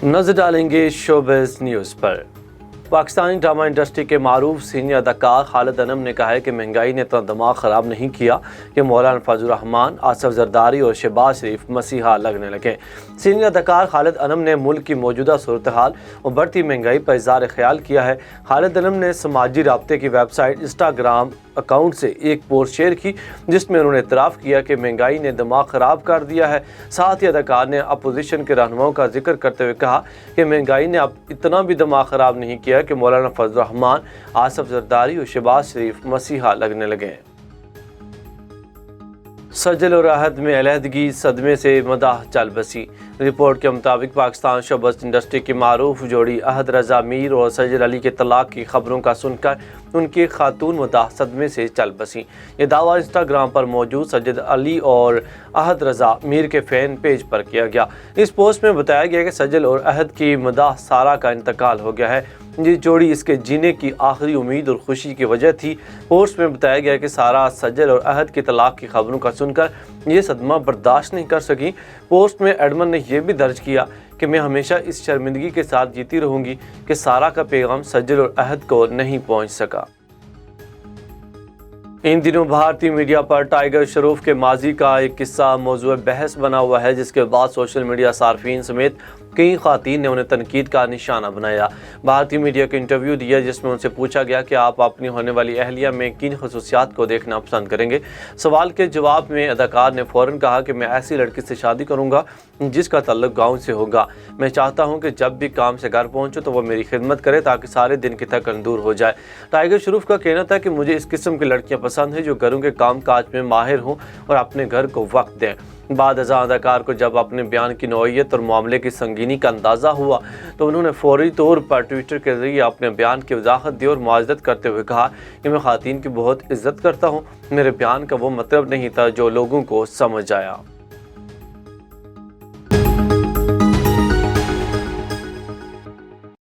नजर डालेंगे showbiz news पर। पाकिस्तानी ड्रामा इंडस्ट्री के मारूफ सीनियर अदाकार खालिद अनम ने कहा है कि महंगाई ने इतना दिमाग ख़राब नहीं किया कि मौलाना फजल रहमान, आसिफ जरदारी और शहबाज शरीफ मसीहा लगने लगे। सीनियर अदाकार खालिद अनम ने मुल्क की मौजूदा सूरत हाल और बढ़ती महंगाई पर इज़हार ख्याल किया है। खालिद अनम ने समाजी राब्ते की वेबसाइट इंस्टाग्राम अकाउंट से एक पोस्ट शेयर की जिसमें उन्होंने इतराफ़ किया कि महंगाई ने दिमाग ख़राब कर दिया है। साथ ही अदाकार ने अपोजिशन के रहनुमाओं का जिक्र करते हुए कहा कि महंगाई ने अब इतना भी दिमाग ख़राब नहीं किया कि मौलाना फजल रहमान, आसिफ जरदारी और शहबाज शरीफ मसीहा लगने लगे। सजल और अहद में अलहदगी सदमे से मदाह चल बसी। रिपोर्ट के मुताबिक पाकिस्तान शोबिज़ इंडस्ट्री की मारूफ जोड़ी अहद रज़ा मीर और सजल अली के तलाक की खबरों का सुनकर उनकी खातून मदाह सदमे से चल बसी। ये दावा इंस्टाग्राम पर मौजूद सजल अली और अहद रज़ा मीर के फ़ैन पेज पर किया गया। इस पोस्ट में बताया गया कि सजल और अहद की मदाह सारा का इंतकाल हो गया है। ये जोड़ी इसके जीने की आखिरी उम्मीद और खुशी की वजह थी। पोस्ट में बताया गया कि सारा सजल और अहद की तलाक की खबरों का सुनकर ये सदमा बर्दाश्त नहीं कर सकी। पोस्ट में एडमन ने यह भी दर्ज किया कि मैं हमेशा इस शर्मिंदगी के साथ जीती रहूंगी कि सारा का पैगाम सजल और अहद को नहीं पहुंच सका। इन दिनों भारतीय मीडिया पर टाइगर श्रॉफ के माजी का एक किस्सा मौजूद बहस बना हुआ है, जिसके बाद सोशल मीडिया सार्फिन समेत कई ख़वातीन ने उन्हें तनकीद का निशाना बनाया। भारतीय मीडिया को इंटरव्यू दिया जिसमें उनसे पूछा गया कि आप अपनी होने वाली अहलिया में किन खसूसियात को देखना पसंद करेंगे। सवाल के जवाब में अदाकार ने फ़ौरन कहा कि मैं ऐसी लड़की से शादी करूंगा जिसका ताल्लुक गाँव से होगा। मैं चाहता हूं कि जब भी काम से घर पहुंचूं तो वो मेरी खिदमत करे ताकि सारे दिन की थकन दूर हो जाए। टाइगर श्रॉफ का कहना था कि मुझे इस किस्म की लड़कियां पसंद है जो घरों के काम काज में माहिर हों और अपने घर को वक्त दें। बाद अदाकार को जब अपने बयान की नौइयत और मामले की संगीनी का अंदाज़ा हुआ तो उन्होंने फौरी तौर पर ट्विटर के ज़रिए अपने बयान की वजाहत दी और मुआज़रत करते हुए कहा कि मैं ख़वातीन की बहुत इज़्ज़त करता हूँ। मेरे बयान का वो मतलब नहीं था जो लोगों को समझ आया।